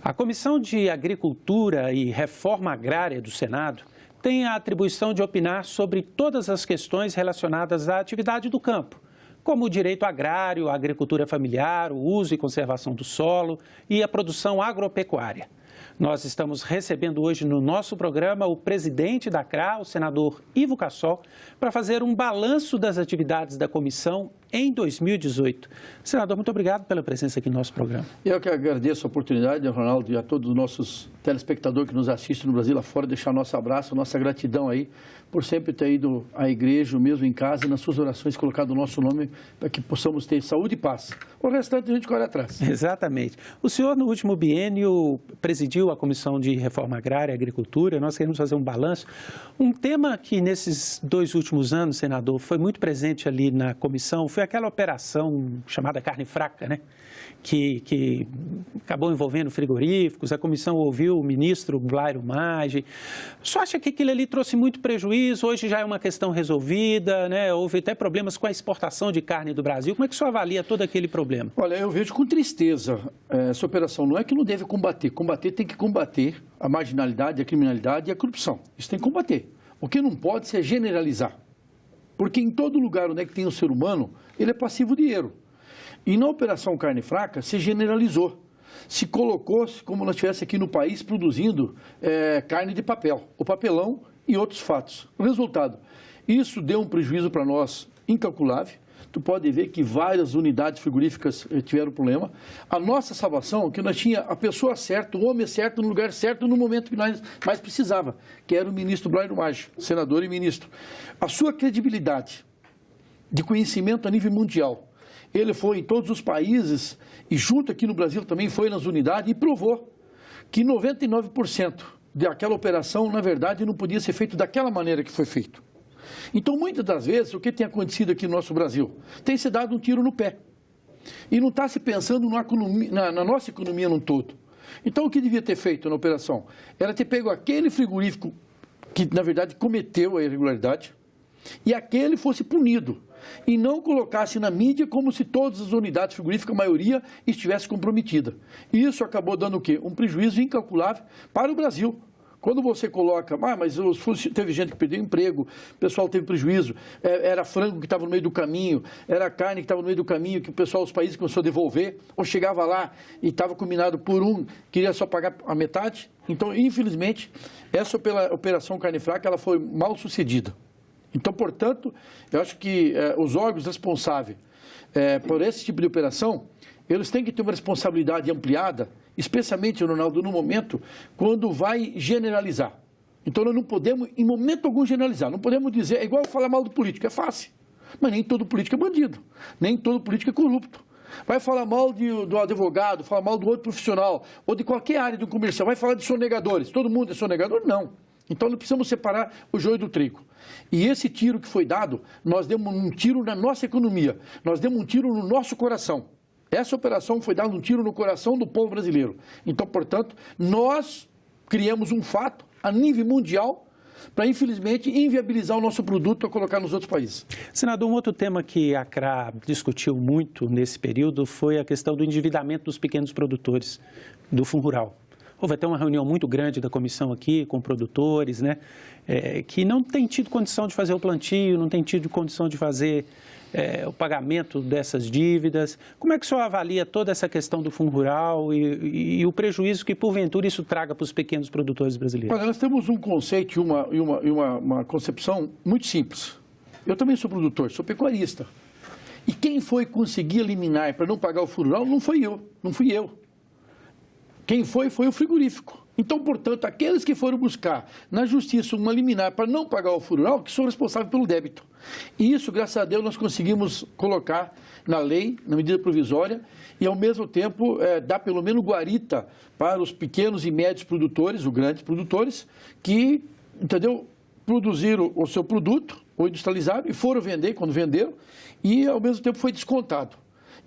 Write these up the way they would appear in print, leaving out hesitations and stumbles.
A Comissão de Agricultura e Reforma Agrária do Senado tem a atribuição de opinar sobre todas as questões relacionadas à atividade do campo, como o direito agrário, a agricultura familiar, o uso e conservação do solo e a produção agropecuária. Nós estamos recebendo hoje no nosso programa o presidente da CRA, o senador Ivo Cassol, para fazer um balanço das atividades da comissão em 2018. Senador, muito obrigado pela presença aqui no nosso programa. Eu que agradeço a oportunidade, Ronaldo, e a todos os nossos telespectadores que nos assistem no Brasil lá fora, deixar nosso abraço, nossa gratidão aí por sempre ter ido à igreja, mesmo em casa, e nas suas orações colocado o nosso nome para que possamos ter saúde e paz. O restante a gente corre atrás. Exatamente. O senhor, no último biênio, presidiu a Comissão de Reforma Agrária e Agricultura. Nós queremos fazer um balanço. Um tema que nesses 2 últimos anos, senador, foi muito presente ali na comissão foi aquela operação chamada carne fraca, né? Que acabou envolvendo frigoríficos. A comissão ouviu o ministro Blairo Maggi. O senhor acha que aquilo ali trouxe muito prejuízo? Hoje já é uma questão resolvida, né? Houve até problemas com a exportação de carne do Brasil. Como é que o senhor avalia todo aquele problema? Olha, eu vejo com tristeza essa operação. Não é que não deve combater. Combater tem que combater a marginalidade, a criminalidade e a corrupção. Isso tem que combater. O que não pode ser generalizar. Porque em todo lugar onde é que tem um ser humano, ele é passivo de erro. E na Operação Carne Fraca se generalizou, se colocou como nós estivéssemos aqui no país produzindo carne de papel, o papelão e outros fatos. O resultado, isso deu um prejuízo para nós incalculável. Tu pode ver que várias unidades frigoríficas tiveram problema. A nossa salvação é que nós tinha a pessoa certa, o homem certo, no lugar certo, no momento que nós mais precisava, que era o ministro Blairo Maggi, senador e ministro. A sua credibilidade de conhecimento a nível mundial, ele foi em todos os países e junto aqui no Brasil também foi nas unidades e provou que 99% daquela operação, na verdade, não podia ser feito daquela maneira que foi feito. Então, muitas das vezes, o que tem acontecido aqui no nosso Brasil? Tem se dado um tiro no pé. E não está se pensando na nossa economia num todo. Então, o que devia ter feito na operação? Era ter pego aquele frigorífico que, na verdade, cometeu a irregularidade e aquele fosse punido. E não colocasse na mídia como se todas as unidades frigoríficas, a maioria, estivesse comprometida. E isso acabou dando o quê? Um prejuízo incalculável para o Brasil. Quando você coloca, mas teve gente que perdeu emprego, o pessoal teve prejuízo, era frango que estava no meio do caminho, era carne que estava no meio do caminho, que o pessoal, os países começou a devolver, ou chegava lá e estava combinado por queria só pagar a metade. Então, infelizmente, essa operação Carne Fraca, ela foi mal sucedida. Então, portanto, eu acho que os órgãos responsáveis por esse tipo de operação, eles têm que ter uma responsabilidade ampliada, especialmente, Ronaldo, no momento quando vai generalizar. Então, nós não podemos, em momento algum, generalizar. Não podemos dizer, é igual falar mal do político, é fácil. Mas nem todo político é bandido, nem todo político é corrupto. Vai falar mal do advogado, falar mal do outro profissional, ou de qualquer área do comercial, vai falar de sonegadores. Todo mundo é sonegador? Não. Então, nós precisamos separar o joio do trigo. E esse tiro que foi dado, nós demos um tiro na nossa economia, nós demos um tiro no nosso coração. Essa operação foi dando um tiro no coração do povo brasileiro. Então, portanto, nós criamos um fato a nível mundial para, infelizmente, inviabilizar o nosso produto para colocar nos outros países. Senador, um outro tema que a CRA discutiu muito nesse período foi a questão do endividamento dos pequenos produtores do Fundo Rural. Houve até uma reunião muito grande da comissão aqui com produtores, né, que não tem tido condição de fazer o plantio, não tem tido condição de fazer o pagamento dessas dívidas. Como é que o senhor avalia toda essa questão do Fundo Rural e o prejuízo que, porventura, isso traga para os pequenos produtores brasileiros? Olha, nós temos um conceito e uma concepção muito simples. Eu também sou produtor, sou pecuarista. E quem foi conseguir eliminar para não pagar o Fundo Rural não fui eu. Quem foi o frigorífico. Então, portanto, aqueles que foram buscar na justiça uma liminar para não pagar o Fundo Rural, que são responsáveis pelo débito. E isso, graças a Deus, nós conseguimos colocar na lei, na medida provisória, e ao mesmo tempo dar pelo menos guarita para os pequenos e médios produtores, os grandes produtores, que, entendeu, produziram o seu produto, ou industrializaram, e foram vender quando venderam, e ao mesmo tempo foi descontado.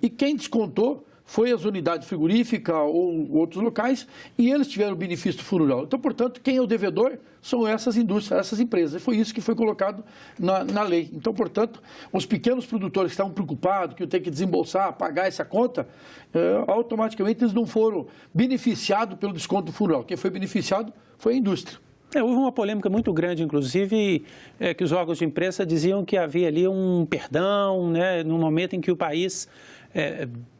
E quem descontou foi as unidades frigoríficas ou outros locais e eles tiveram o benefício do Fundo Rural. Então, portanto, quem é o devedor são essas indústrias, essas empresas. Foi isso que foi colocado na lei. Então, portanto, os pequenos produtores que estavam preocupados, que iam ter que desembolsar, pagar essa conta, automaticamente eles não foram beneficiados pelo desconto do Fundo Rural. Quem foi beneficiado foi a indústria. Houve uma polêmica muito grande, inclusive, que os órgãos de imprensa diziam que havia ali um perdão, né, no momento em que o país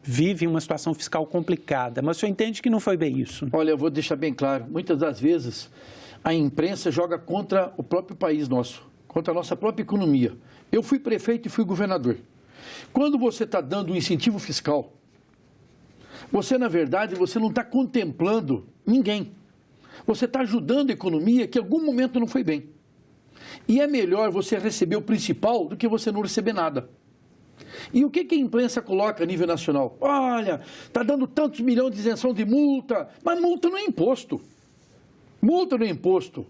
vive uma situação fiscal complicada. Mas o senhor entende que não foi bem isso? Olha, eu vou deixar bem claro. Muitas das vezes a imprensa joga contra o próprio país nosso, contra a nossa própria economia. Eu fui prefeito e fui governador. Quando você está dando um incentivo fiscal, você, na verdade, você não está contemplando ninguém. Você está ajudando a economia que em algum momento não foi bem. E é melhor você receber o principal do que você não receber nada. E o que a imprensa coloca a nível nacional? Olha, está dando tantos milhões de isenção de multa, mas multa não é imposto. Multa não é imposto.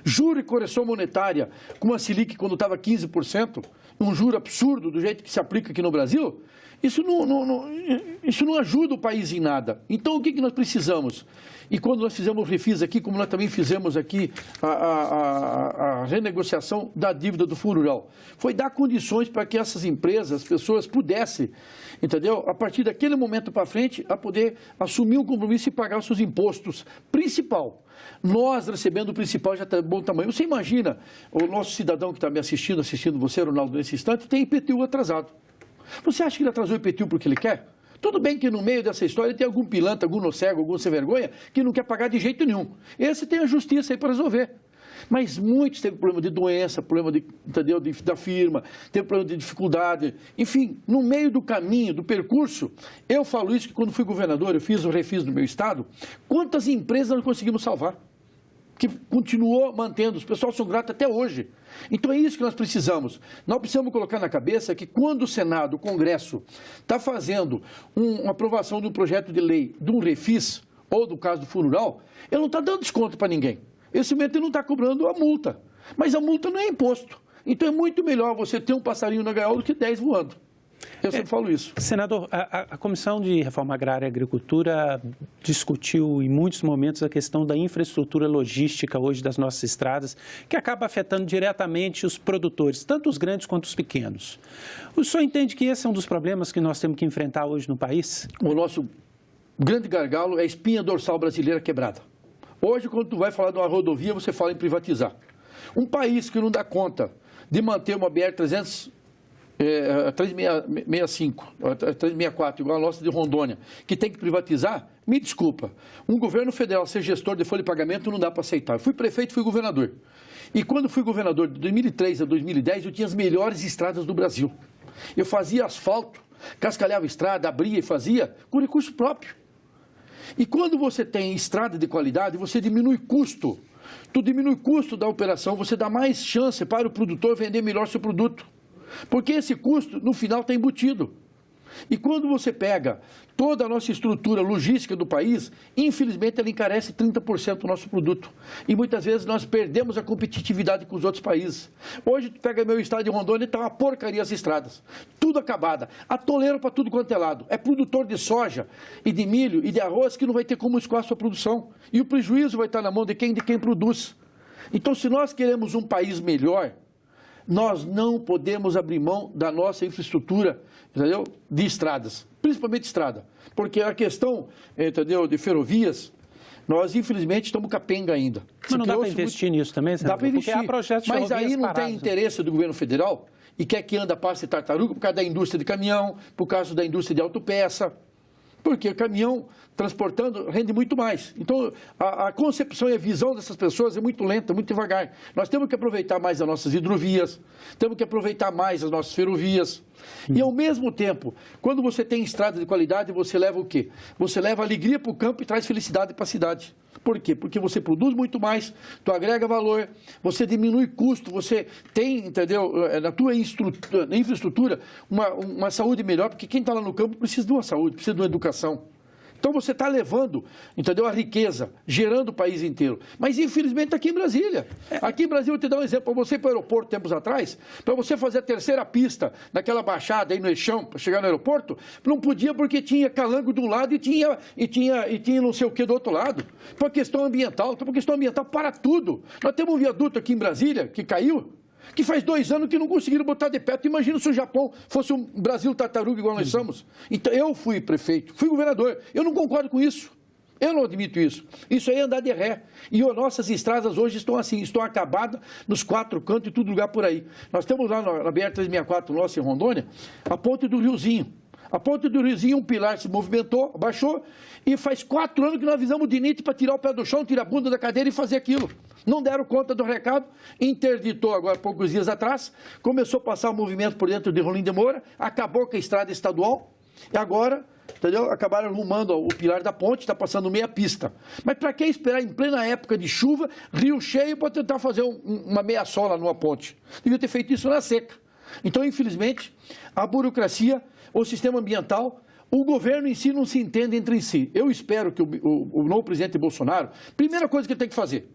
Juro e correção monetária, com a Selic quando estava 15%, um juro absurdo do jeito que se aplica aqui no Brasil, isso não ajuda o país em nada. Então, o que nós precisamos? E quando nós fizemos o refis aqui, como nós também fizemos aqui a renegociação da dívida do Fundo Rural, foi dar condições para que essas empresas, as pessoas pudessem, entendeu? A partir daquele momento para frente, a poder assumir um compromisso e pagar os seus impostos principal. Nós, recebendo o principal, já está de bom tamanho. Você imagina, o nosso cidadão que está me assistindo você, Ronaldo, nesse instante, tem IPTU atrasado. Você acha que ele atrasou o IPTU porque ele quer? Tudo bem que no meio dessa história tem algum pilantra, algum nocego, algum sem vergonha, que não quer pagar de jeito nenhum. Esse tem a justiça aí para resolver. Mas muitos teve problema de doença, problema da firma, teve problema de dificuldade. Enfim, no meio do caminho, do percurso, eu falo isso que quando fui governador, eu fiz o refis no meu estado, quantas empresas nós conseguimos salvar? Que continuou mantendo, os pessoal são gratos até hoje. Então é isso que nós precisamos. Nós precisamos colocar na cabeça que quando o Senado, o Congresso, está fazendo uma aprovação de um projeto de lei, de um refis, ou do caso do Fundo Rural, ele não está dando desconto para ninguém. Esse momento ele não está cobrando a multa. Mas a multa não é imposto. Então é muito melhor você ter um passarinho na gaiola do que 10 voando. Eu sempre falo isso. Senador, a Comissão de Reforma Agrária e Agricultura discutiu em muitos momentos a questão da infraestrutura logística hoje das nossas estradas, que acaba afetando diretamente os produtores, tanto os grandes quanto os pequenos. O senhor entende que esse é um dos problemas que nós temos que enfrentar hoje no país? O nosso grande gargalo é a espinha dorsal brasileira quebrada. Hoje, quando tu vai falar de uma rodovia, você fala em privatizar. Um país que não dá conta de manter uma BR-365, 364, igual a nossa de Rondônia, que tem que privatizar, me desculpa. Um governo federal ser gestor de folha de pagamento não dá para aceitar. Eu fui prefeito, fui governador. E quando fui governador de 2003 a 2010, eu tinha as melhores estradas do Brasil. Eu fazia asfalto, cascalhava estrada, abria e fazia com recurso próprio. E quando você tem estrada de qualidade, você diminui custo. Tu diminui o custo da operação, você dá mais chance para o produtor vender melhor seu produto. Porque esse custo, no final, está embutido. E quando você pega toda a nossa estrutura logística do país, infelizmente ela encarece 30% do nosso produto. E muitas vezes nós perdemos a competitividade com os outros países. Hoje, tu pega meu estado de Rondônia e está uma porcaria as estradas. Tudo acabada. Atoleiro para tudo quanto é lado. É produtor de soja e de milho e de arroz que não vai ter como escoar a sua produção. E o prejuízo vai estar na mão de quem produz. Então, se nós queremos um país melhor, nós não podemos abrir mão da nossa infraestrutura, entendeu? De estradas, principalmente estrada. Porque a questão, entendeu, de ferrovias, nós infelizmente estamos capenga ainda. Mas não dá para investir nisso também, senador? Dá para investir, porque há projetos de mas aí não parados, tem interesse do governo federal e quer que anda, passe tartaruga por causa da indústria de caminhão, por causa da indústria de autopeça. Porque o caminhão transportando rende muito mais. Então, a concepção e a visão dessas pessoas é muito lenta, muito devagar. Nós temos que aproveitar mais as nossas hidrovias, temos que aproveitar mais as nossas ferrovias. E, ao mesmo tempo, quando você tem estrada de qualidade, você leva o quê? Você leva alegria para o campo e traz felicidade para a cidade. Por quê? Porque você produz muito mais, tu agrega valor, você diminui custo, você tem, entendeu, na tua infraestrutura uma saúde melhor, porque quem está lá no campo precisa de uma saúde, precisa de uma educação. Então você está levando, entendeu, a riqueza, gerando o país inteiro. Mas infelizmente está aqui em Brasília. Aqui em Brasília, eu vou te dar um exemplo. Para você ir para o aeroporto tempos atrás, para você fazer a terceira pista naquela baixada aí no Eixão, para chegar no aeroporto, não podia porque tinha calango de um lado e tinha não sei o que do outro lado. Por questão ambiental. Então, por questão ambiental, para tudo. Nós temos um viaduto aqui em Brasília que caiu, que faz 2 anos que não conseguiram botar de pé. Tu imagina se o Japão fosse um Brasil tartaruga igual nós somos. Então, eu fui prefeito, fui governador. Eu não concordo com isso. Eu não admito isso. Isso aí é andar de ré. E as nossas estradas hoje estão assim, estão acabadas nos 4 cantos e todo lugar por aí. Nós temos lá na BR-364, nossa, em Rondônia, a ponte do Riozinho. A ponte do Riozinho, um pilar se movimentou, baixou, e faz 4 anos que nós avisamos o DINIT para tirar o pé do chão, tirar a bunda da cadeira e fazer aquilo. Não deram conta do recado, interditou agora, poucos dias atrás, começou a passar o movimento por dentro de Rolim de Moura, acabou com a estrada estadual, e agora, entendeu? Acabaram arrumando o pilar da ponte, está passando meia pista. Mas para que esperar em plena época de chuva, rio cheio, para tentar fazer uma meia sola numa ponte? Devia ter feito isso na seca. Então, infelizmente, a burocracia, o sistema ambiental, o governo em si não se entende entre si. Eu espero que o novo presidente Bolsonaro, primeira coisa que ele tem que fazer,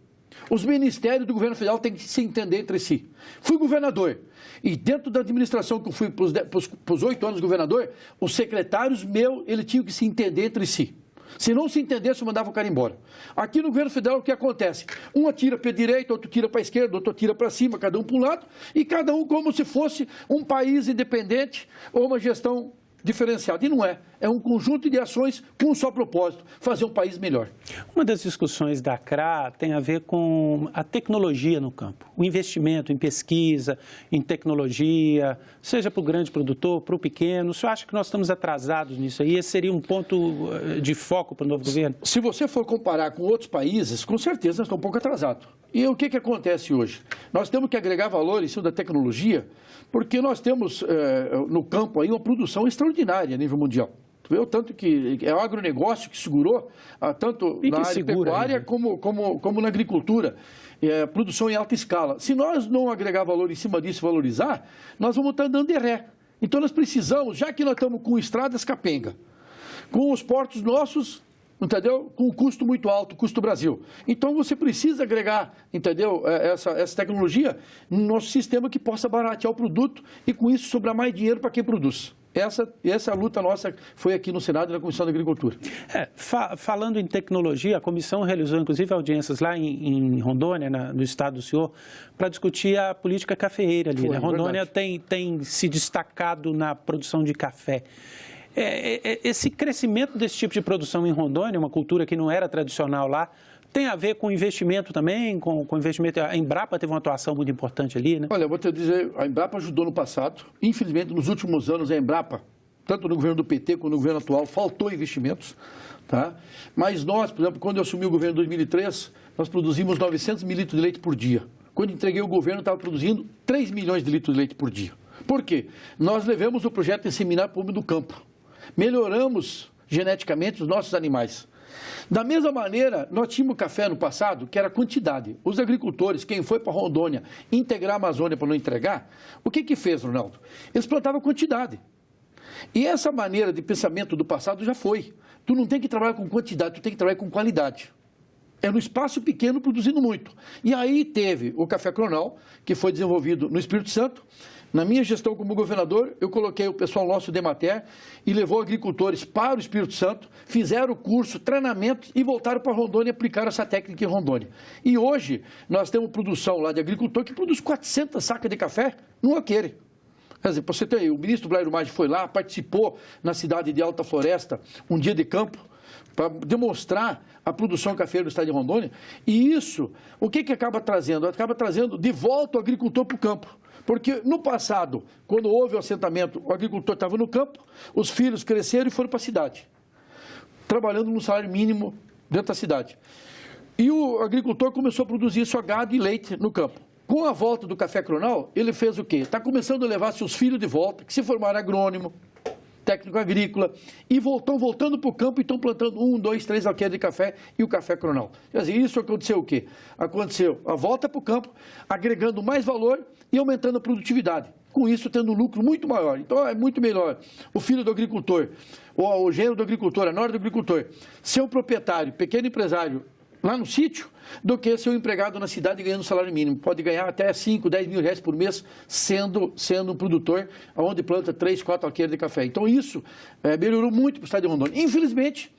os ministérios do governo federal têm que se entender entre si. Fui governador, e dentro da administração que eu fui para os 8 anos governador, os secretários meus, eles tinham que se entender entre si. Se não se entendesse, eu mandava o cara embora. Aqui no governo federal, o que acontece? Um atira para a direita, outro tira para a esquerda, outro tira para cima, cada um para um lado, e cada um como se fosse um país independente ou uma gestão diferenciada. E não é. É um conjunto de ações com um só propósito, fazer um país melhor. Uma das discussões da CRA tem a ver com a tecnologia no campo, o investimento em pesquisa, em tecnologia, seja para o grande produtor, para o pequeno. O senhor acha que nós estamos atrasados nisso aí? Esse seria um ponto de foco para o novo governo? Se você for comparar com outros países, com certeza nós estamos um pouco atrasados. E o que acontece hoje? Nós temos que agregar valor em cima da tecnologia, porque nós temos no campo aí uma produção extraordinária a nível mundial. Tanto que é o agronegócio que segurou, tanto na área pecuária como na agricultura, produção em alta escala. Se nós não agregar valor em cima disso e valorizar, nós vamos estar andando de ré. Então nós precisamos, já que nós estamos com estradas capenga, com os portos nossos, entendeu? Com um custo muito alto, custo Brasil. Então você precisa agregar, entendeu? Essa tecnologia no nosso sistema que possa baratear o produto e com isso sobrar mais dinheiro para quem produz. Essa luta nossa foi aqui no Senado e na Comissão da Agricultura. Falando em tecnologia, a comissão realizou inclusive audiências lá em Rondônia, no estado do senhor, para discutir a política cafeeira ali. Né? Rondônia tem se destacado na produção de café. Esse crescimento desse tipo de produção em Rondônia, uma cultura que não era tradicional lá, tem a ver com investimento também, com investimento. A Embrapa teve uma atuação muito importante ali, né? Olha, eu vou te dizer, a Embrapa ajudou no passado. Infelizmente, nos últimos anos, a Embrapa, tanto no governo do PT quanto no governo atual, faltou investimentos. Tá? Mas nós, por exemplo, quando eu assumi o governo em 2003, nós produzimos 900 mil litros de leite por dia. Quando entreguei o governo, estava produzindo 3 milhões de litros de leite por dia. Por quê? Nós levamos o projeto Inseminar para o homem do campo. Melhoramos geneticamente os nossos animais. Da mesma maneira, nós tínhamos café no passado, que era quantidade. Os agricultores, quem foi para Rondônia integrar a Amazônia para não entregar, o que fez, Ronaldo? Eles plantavam quantidade. E essa maneira de pensamento do passado já foi. Tu não tem que trabalhar com quantidade, tu tem que trabalhar com qualidade. É no espaço pequeno produzindo muito. E aí teve o Café Cronal, que foi desenvolvido no Espírito Santo. Na minha gestão como governador, eu coloquei o pessoal nosso de Emater e levou agricultores para o Espírito Santo, fizeram o curso, treinamento e voltaram para Rondônia e aplicaram essa técnica em Rondônia. E hoje nós temos produção lá de agricultor que produz 400 sacas de café no aquele. Quer dizer, para você ter, o ministro Blairo Maggi foi lá, participou na cidade de Alta Floresta, um dia de campo, para demonstrar a produção cafeira do estado de Rondônia. E isso, o que acaba trazendo? Acaba trazendo de volta o agricultor para o campo. Porque no passado, quando houve o assentamento, o agricultor estava no campo, os filhos cresceram e foram para a cidade, trabalhando no salário mínimo dentro da cidade. E o agricultor começou a produzir só gado e leite no campo. Com a volta do Café Cronal, ele fez o quê? Está começando a levar seus filhos de volta, que se formaram agrônimo, técnico agrícola, e voltando para o campo e estão plantando 1, 2, 3 alqueires de café e o Café Cronal. Quer dizer, isso aconteceu o quê? Aconteceu a volta para o campo, agregando mais valor e aumentando a produtividade. com isso tendo um lucro muito maior. Então é muito melhor o filho do agricultor, ou o genro do agricultor, a nora do agricultor, ser um proprietário, pequeno empresário, lá no sítio, do que ser um empregado na cidade ganhando salário mínimo. Pode ganhar até 5, 10 mil reais por mês sendo um produtor onde planta 3, 4 alqueires de café. Então isso melhorou muito para o estado de Rondônia. Infelizmente,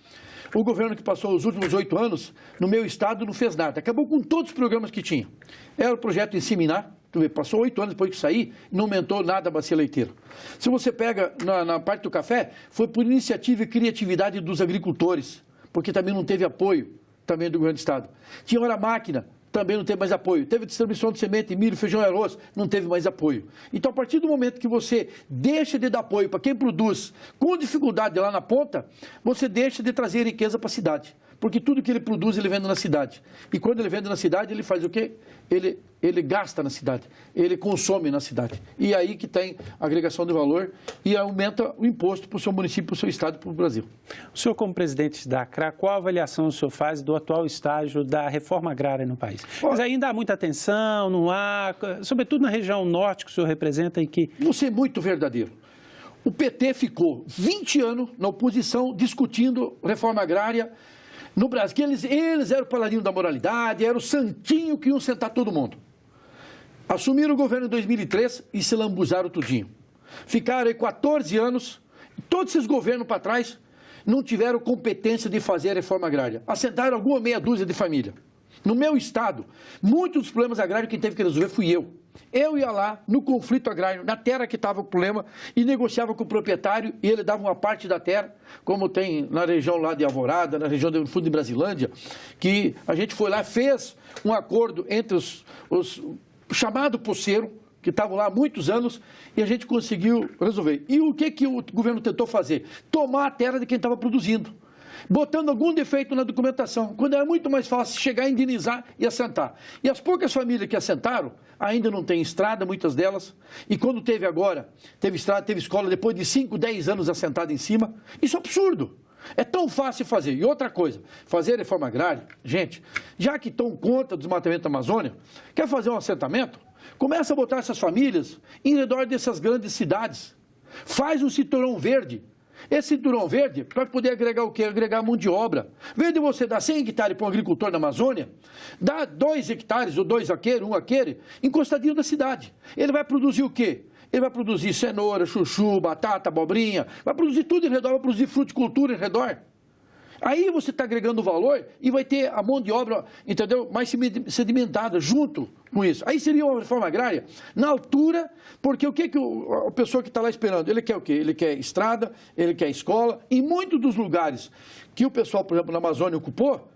o governo que passou os últimos 8 anos no meu estado não fez nada. Acabou com todos os programas que tinha. Era o projeto Inseminar, passou 8 anos depois que saí, não aumentou nada a bacia leiteira. Se você pega na parte do café, foi por iniciativa e criatividade dos agricultores, porque também não teve apoio também do governo do estado. Tinha hora máquina, também não teve mais apoio. Teve distribuição de semente, milho, feijão e arroz, não teve mais apoio. Então, a partir do momento que você deixa de dar apoio para quem produz com dificuldade lá na ponta, você deixa de trazer riqueza para a cidade. Porque tudo que ele produz, ele vende na cidade. E quando ele vende na cidade, ele faz o quê? Ele gasta na cidade, ele consome na cidade. E aí que tem agregação de valor e aumenta o imposto para o seu município, para o seu estado e para o Brasil. O senhor, como presidente da ACRA, qual a avaliação o senhor faz do atual estágio da reforma agrária no país? Mas ainda há muita atenção, não há, sobretudo na região norte que o senhor representa e que... Vou ser muito verdadeiro. O PT ficou 20 anos na oposição discutindo reforma agrária no Brasil, que eles eram o paladino da moralidade, era o santinho que iam sentar todo mundo. Assumiram o governo em 2003 e se lambuzaram tudinho. Ficaram aí 14 anos, todos esses governos para trás não tiveram competência de fazer a reforma agrária. Assentaram alguma meia dúzia de família. No meu estado, muitos dos problemas agrários quem teve que resolver fui eu. Eu ia lá no conflito agrário, na terra que estava o problema, e negociava com o proprietário e ele dava uma parte da terra, como tem na região lá de Alvorada, na região do fundo de Brasilândia, que a gente foi lá, fez um acordo entre os chamado poceiro, que estavam lá há muitos anos, e a gente conseguiu resolver. E o que o governo tentou fazer? Tomar a terra de quem estava produzindo, botando algum defeito na documentação, quando era muito mais fácil chegar, indenizar e assentar. E as poucas famílias que assentaram, ainda não tem estrada, muitas delas, e quando teve agora, teve estrada, teve escola, depois de 5, 10 anos assentada em cima, isso é absurdo. É tão fácil fazer. E outra coisa, fazer reforma agrária, gente, já que estão contra o desmatamento da Amazônia, quer fazer um assentamento? Começa a botar essas famílias em redor dessas grandes cidades. Faz um cinturão verde. Esse cinturão verde, para poder agregar o quê? Agregar mão de obra. Em vez de você dar 100 hectares para um agricultor na Amazônia, dá 2 hectares ou 2 alqueires, 1 alqueire, encostadinho da cidade. Ele vai produzir o quê? Ele vai produzir cenoura, chuchu, batata, abobrinha, vai produzir tudo em redor, vai produzir fruticultura em redor. Aí você está agregando valor e vai ter a mão de obra, entendeu, mais sedimentada junto com isso. Aí seria uma reforma agrária na altura, porque o que a pessoa que está lá esperando? Ele quer o quê? Ele quer estrada, ele quer escola. Em muitos dos lugares que o pessoal, por exemplo, na Amazônia ocupou,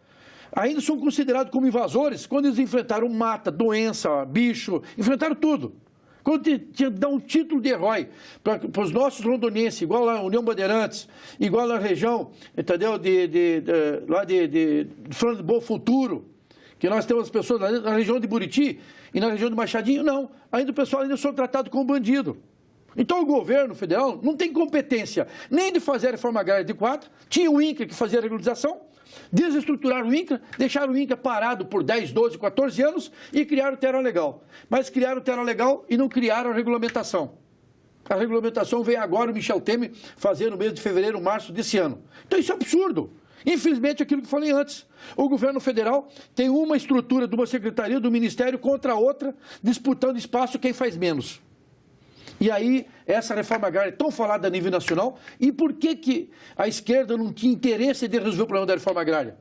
ainda são considerados como invasores quando eles enfrentaram mata, doença, bicho, enfrentaram tudo. Quando tinha que dar um título de herói para os nossos rondonienses, igual lá na União Bandeirantes, igual na região, entendeu, lá de Fernando Bom Futuro, que nós temos pessoas lá na região de Buriti e na região do Machadinho, não. Ainda o pessoal ainda são tratados como bandido. Então o governo federal não tem competência nem de fazer a reforma agrária adequada, tinha o INCRA que fazia a regularização, desestruturaram o INCRA, deixaram o INCRA parado por 10, 12, 14 anos e criaram o Terra Legal. Mas criaram o Terra Legal e não criaram a regulamentação. A regulamentação veio agora o Michel Temer fazer no mês de fevereiro, março desse ano. Então isso é absurdo. Infelizmente, aquilo que falei antes, o governo federal tem uma estrutura de uma secretaria, do ministério contra a outra, disputando espaço quem faz menos. E aí, essa reforma agrária é tão falada a nível nacional, e por que a esquerda não tinha interesse de resolver o problema da reforma agrária?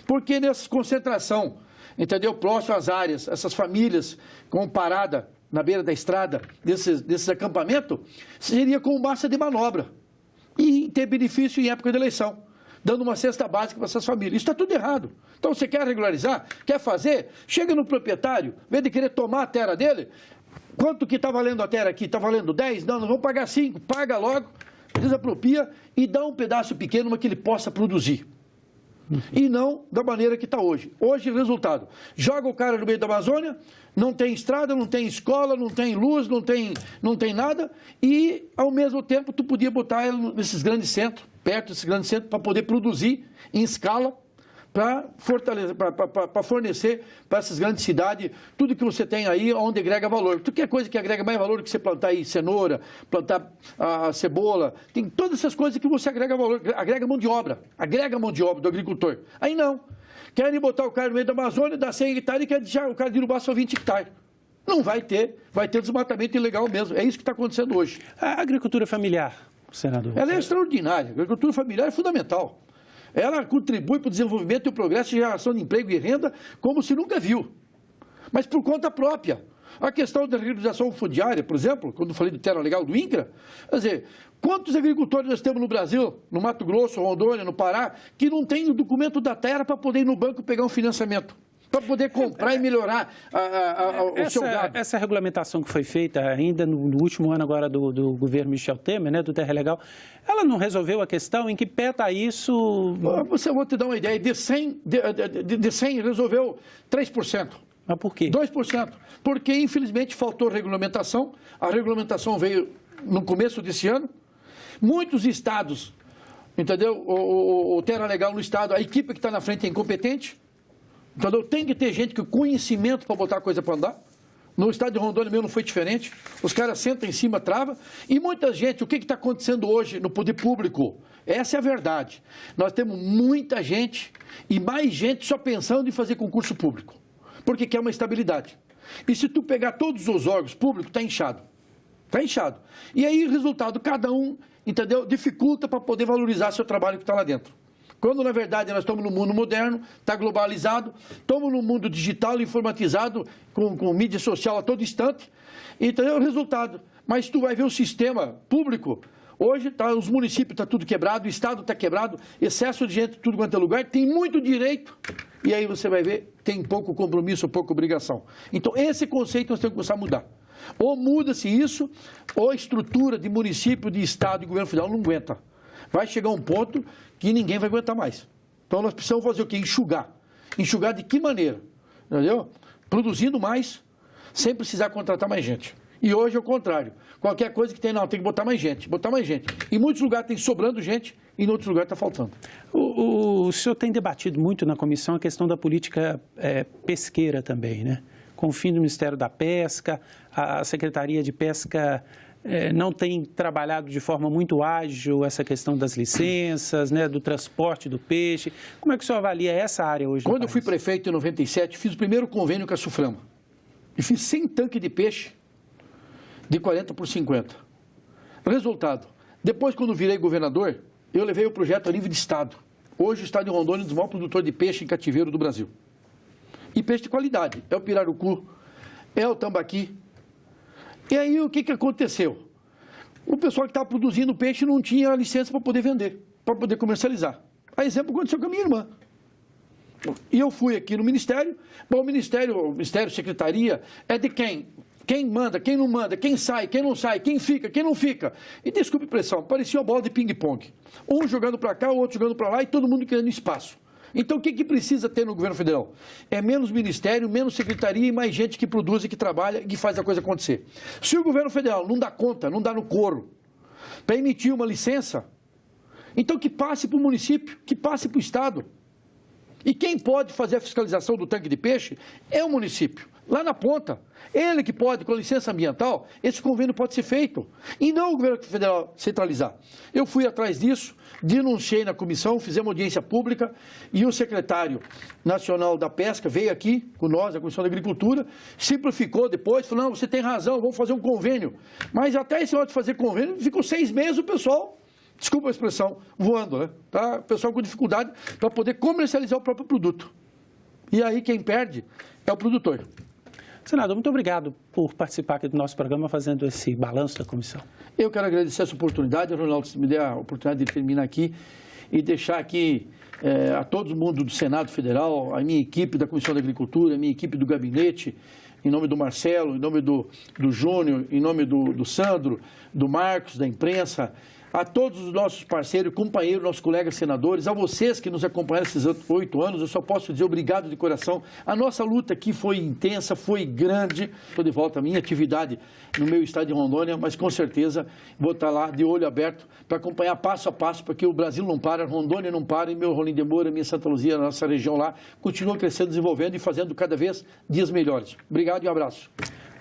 Porque nessa concentração, entendeu, próximo às áreas, essas famílias com parada na beira da estrada, desses acampamentos, seria como massa de manobra, e ter benefício em época de eleição, dando uma cesta básica para essas famílias. Isso está tudo errado. Então, você quer regularizar, quer fazer, chega no proprietário, em vez de querer tomar a terra dele, quanto que está valendo a terra aqui? Está valendo 10? Não, nós vamos pagar 5. Paga logo, desapropria e dá um pedaço pequeno para que ele possa produzir. E não da maneira que está hoje. Hoje, resultado, joga o cara no meio da Amazônia, não tem estrada, não tem escola, não tem luz, não tem nada, e, ao mesmo tempo, tu podia botar ele nesses grandes centros, perto desses grandes centros, para poder produzir em escala, para fortalecer, para fornecer para essas grandes cidades tudo que você tem aí onde agrega valor. Tudo que é coisa que agrega mais valor que você plantar aí cenoura, plantar a cebola, tem todas essas coisas que você agrega valor, agrega mão de obra do agricultor. Aí não. Querem botar o cara no meio da Amazônia, dar 100 hectares e quer deixar o cara derrubar só 20 hectares. Não vai ter desmatamento ilegal mesmo. É isso que está acontecendo hoje. A agricultura familiar, senador? Ela é extraordinária. A agricultura familiar é fundamental. Ela contribui para o desenvolvimento e o progresso e geração de emprego e renda como se nunca viu. Mas por conta própria. A questão da regularização fundiária, por exemplo, quando eu falei do terra legal do INCRA, quer dizer, quantos agricultores nós temos no Brasil, no Mato Grosso, Rondônia, no Pará, que não tem o documento da terra para poder ir no banco pegar um financiamento? Para poder comprar e melhorar o seu gado. Essa regulamentação que foi feita ainda no último ano agora do governo Michel Temer, né, do Terra Legal, ela não resolveu a questão? Em que pé está isso? Eu vou te dar uma ideia. De 100 resolveu 3%. Mas por quê? 2%. Porque, infelizmente, faltou regulamentação. A regulamentação veio no começo desse ano. Muitos estados, entendeu? O Terra Legal no estado, a equipe que está na frente é incompetente. Entendeu? Tem que ter gente com conhecimento para botar a coisa para andar. No estado de Rondônia mesmo não foi diferente. Os caras sentam em cima, trava. E muita gente, o que está acontecendo hoje no poder público? Essa é a verdade. Nós temos muita gente e mais gente só pensando em fazer concurso público. Porque quer uma estabilidade. E se tu pegar todos os órgãos públicos, está inchado. Está inchado. E aí, resultado, cada um, entendeu? Dificulta para poder valorizar seu trabalho que está lá dentro. Quando, na verdade, nós estamos no mundo moderno, está globalizado, estamos no mundo digital, informatizado, com mídia social a todo instante, então é o resultado. Mas tu vai ver o sistema público, hoje os municípios estão tudo quebrado, o estado está quebrado, excesso de gente em tudo quanto é lugar, tem muito direito, e aí você vai ver, tem pouco compromisso, pouca obrigação. Então, esse conceito nós temos que começar a mudar. Ou muda-se isso, ou a estrutura de município, de estado e governo federal não aguenta. Vai chegar um ponto que ninguém vai aguentar mais. Então, nós precisamos fazer o quê? Enxugar. Enxugar de que maneira? Entendeu? Produzindo mais, sem precisar contratar mais gente. E hoje é o contrário. Qualquer coisa que tem que botar mais gente, botar mais gente. Em muitos lugares tem sobrando gente e em outros lugares está faltando. O senhor tem debatido muito na comissão a questão da política pesqueira também, né? Com o fim do Ministério da Pesca, a Secretaria de Pesca não tem trabalhado de forma muito ágil essa questão das licenças, né, do transporte do peixe. Como é que o senhor avalia essa área hoje? Quando eu fui prefeito em 97, fiz o primeiro convênio com a Suframa. E fiz 100 tanques de peixe de 40 por 50. Resultado, depois quando virei governador, eu levei o projeto a nível de estado. Hoje o estado de Rondônia é um dos maiores produtores de peixe em cativeiro do Brasil. E peixe de qualidade. É o pirarucu, é o tambaqui. E aí o que aconteceu? O pessoal que estava produzindo peixe não tinha licença para poder vender, para poder comercializar. A exemplo aconteceu com a minha irmã. E eu fui aqui no Ministério, bom, o Ministério, Secretaria, é de quem? Quem manda, quem não manda, quem sai, quem não sai, quem fica, quem não fica. E desculpe a pressão, parecia uma bola de ping-pong. Um jogando para cá, o outro jogando para lá e todo mundo querendo espaço. Então, o que precisa ter no governo federal? É menos ministério, menos secretaria e mais gente que produz e que trabalha e que faz a coisa acontecer. Se o governo federal não dá conta, não dá no couro, para emitir uma licença, então que passe para o município, que passe para o estado. E quem pode fazer a fiscalização do tanque de peixe é o município, lá na ponta. Ele que pode, com licença ambiental, esse convênio pode ser feito. E não o governo federal centralizar. Eu fui atrás disso, denunciei na comissão, fizemos audiência pública e o secretário nacional da pesca veio aqui com nós, a Comissão da Agricultura, simplificou depois, falou, não, você tem razão, vamos fazer um convênio. Mas até esse hora de fazer convênio, ficou 6 meses o pessoal, desculpa a expressão, voando, né? Tá? O pessoal com dificuldade para poder comercializar o próprio produto. E aí quem perde é o produtor. Senador, muito obrigado por participar aqui do nosso programa, fazendo esse balanço da comissão. Eu quero agradecer essa oportunidade, Ronaldo, se me der a oportunidade de terminar aqui e deixar aqui a todo mundo do Senado Federal, a minha equipe da Comissão da Agricultura, a minha equipe do gabinete, em nome do Marcelo, em nome do Júnior, em nome do Sandro, do Marcos, da imprensa, a todos os nossos parceiros, companheiros, nossos colegas senadores, a vocês que nos acompanharam esses 8 anos, eu só posso dizer obrigado de coração. A nossa luta aqui foi intensa, foi grande. Estou de volta à minha atividade no meu estado de Rondônia, mas com certeza vou estar lá de olho aberto para acompanhar passo a passo, porque o Brasil não para, Rondônia não para, e meu Rolim de Moura, minha Santa Luzia, a nossa região lá, continua crescendo, desenvolvendo e fazendo cada vez dias melhores. Obrigado e um abraço.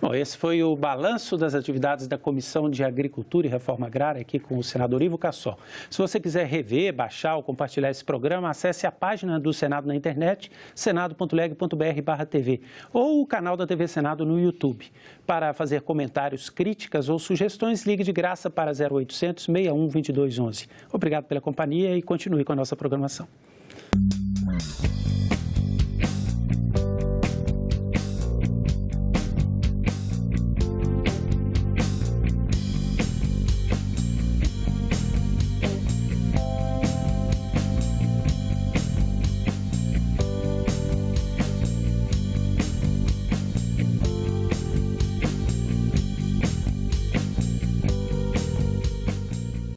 Bom, esse foi o balanço das atividades da Comissão de Agricultura e Reforma Agrária aqui com o senador Ivo Cassol. Se você quiser rever, baixar ou compartilhar esse programa, acesse a página do Senado na internet, senado.leg.br/TV, ou o canal da TV Senado no YouTube. Para fazer comentários, críticas ou sugestões, ligue de graça para 0800 61 22 11. Obrigado pela companhia e continue com a nossa programação.